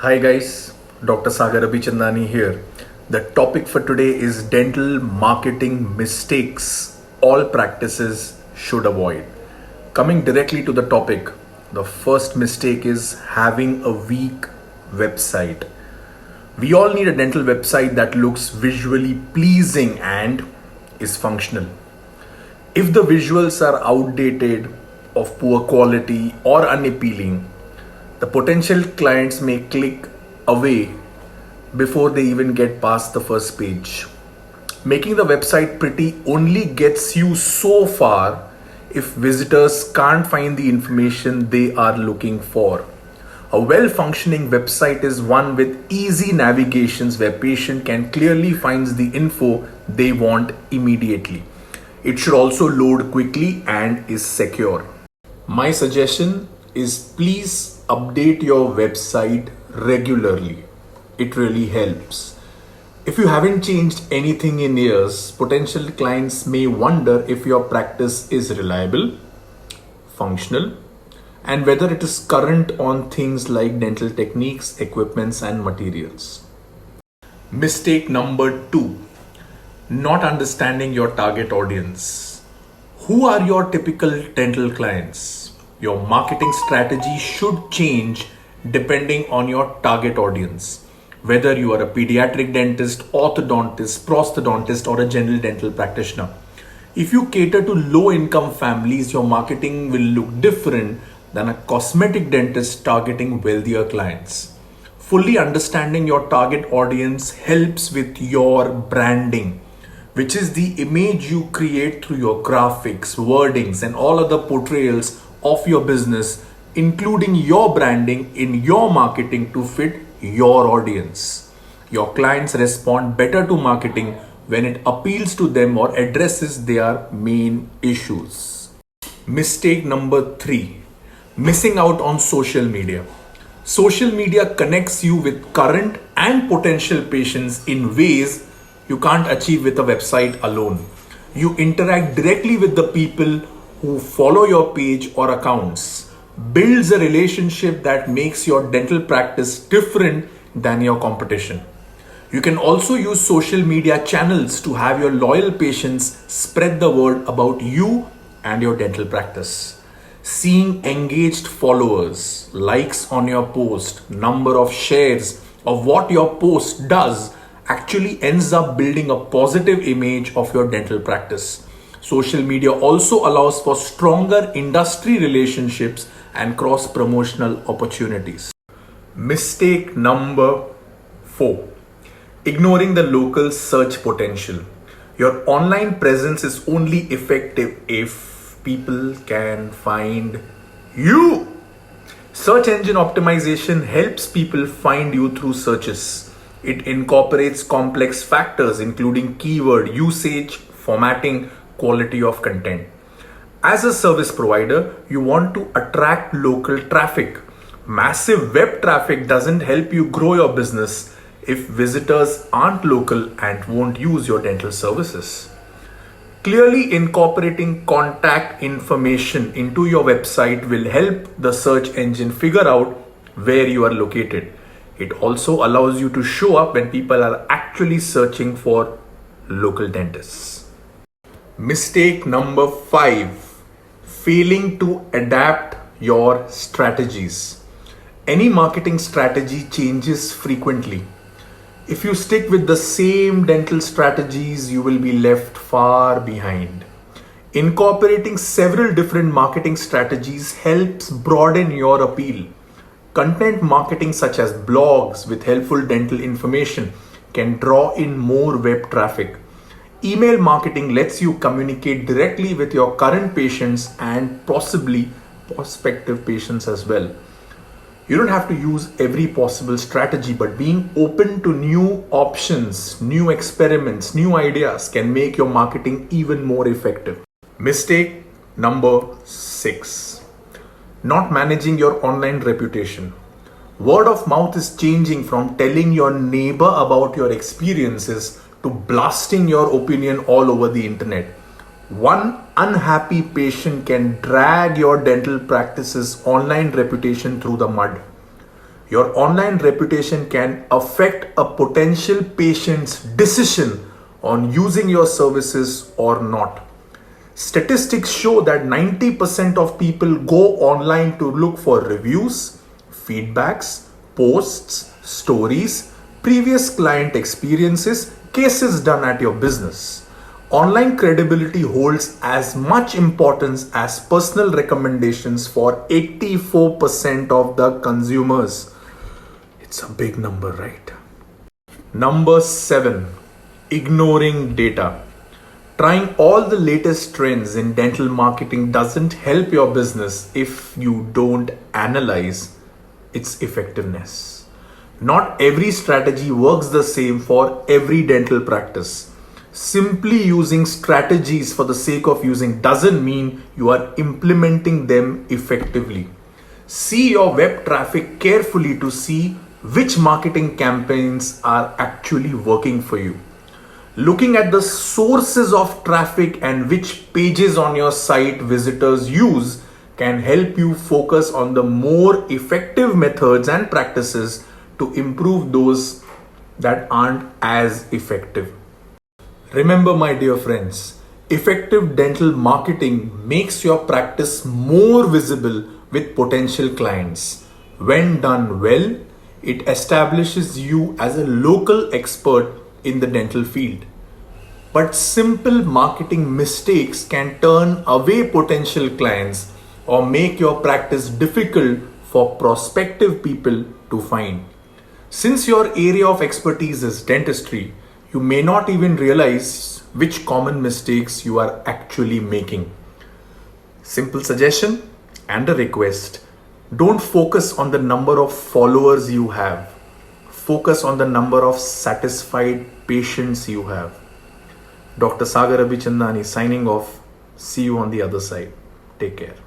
Hi guys, Dr. Sagar Abhichandani here. The topic for today is dental marketing mistakes all practices should avoid. Coming directly to the topic, the first mistake is having a weak website. We all need a dental website that looks visually pleasing and is functional. If the visuals are outdated, of poor quality, or unappealing, the potential clients may click away before they even get past the first page. Making the website pretty only gets you so far if visitors can't find the information they are looking for. A well functioning website is one with easy navigations where patient can clearly find the info they want immediately. It should also load quickly and is secure. My suggestion is please update your website regularly. It really helps. If you haven't changed anything in years, potential clients may wonder if your practice is reliable, functional, and whether it is current on things like dental techniques, equipments, and materials. Mistake number 2, not understanding your target audience. Who are your typical dental clients? Your marketing strategy should change depending on your target audience. Whether you are a pediatric dentist, orthodontist, prosthodontist, or a general dental practitioner. If you cater to low income families, your marketing will look different than a cosmetic dentist targeting wealthier clients. Fully understanding your target audience helps with your branding, which is the image you create through your graphics, wordings, and all other portrayals of your business, including your branding in your marketing to fit your audience. Your clients respond better to marketing when it appeals to them or addresses their main issues. Mistake number 3, missing out on social media. Social media connects you with current and potential patients in ways you can't achieve with a website alone. You interact directly with the people who follow your page or accounts. Builds a relationship that makes your dental practice different than your competition. You can also use social media channels to have your loyal patients spread the word about you and your dental practice. Seeing engaged followers, likes on your post, number of shares of what your post does actually ends up building a positive image of your dental practice. Social media also allows for stronger industry relationships and cross promotional opportunities. Mistake number 4, ignoring the local search potential. Your online presence is only effective if people can find you. Search engine optimization helps people find you through searches. It incorporates complex factors including keyword usage, formatting, quality of content. As a service provider, you want to attract local traffic. Massive web traffic doesn't help you grow your business if visitors aren't local and won't use your dental services. Clearly incorporating contact information into your website will help the search engine figure out where you are located. It also allows you to show up when people are actually searching for local dentists. Mistake number 5, failing to adapt your strategies. Any marketing strategy changes frequently. If you stick with the same dental strategies, you will be left far behind. Incorporating several different marketing strategies helps broaden your appeal. Content marketing such as blogs with helpful dental information can draw in more web traffic. Email marketing lets you communicate directly with your current patients and possibly prospective patients as well. You don't have to use every possible strategy, but being open to new options, new experiments, new ideas can make your marketing even more effective. Mistake number 6, not managing your online reputation. Word of mouth is changing from telling your neighbor about your experiences to blasting your opinion all over the internet. One unhappy patient can drag your dental practice's online reputation through the mud. Your online reputation can affect a potential patient's decision on using your services or not. Statistics show that 90% of people go online to look for reviews, feedbacks, posts, stories, previous client experiences, cases done at your business. Online credibility holds as much importance as personal recommendations for 84% of the consumers. It's a big number, right? Number 7, ignoring data. Trying all the latest trends in dental marketing doesn't help your business if you don't analyze its effectiveness. Not every strategy works the same for every dental practice. Simply using strategies for the sake of using doesn't mean you are implementing them effectively. See your web traffic carefully to see which marketing campaigns are actually working for you. Looking at the sources of traffic and which pages on your site visitors use can help you focus on the more effective methods and practices to improve those that aren't as effective. Remember, my dear friends, effective dental marketing makes your practice more visible with potential clients. When done well, it establishes you as a local expert in the dental field. But simple marketing mistakes can turn away potential clients or make your practice difficult for prospective people to find. Since your area of expertise is dentistry, you may not even realize which common mistakes you are actually making. Simple suggestion and a request. Don't focus on the number of followers you have. Focus on the number of satisfied patients you have. Dr. Sagar Abhichandani signing off. See you on the other side. Take care.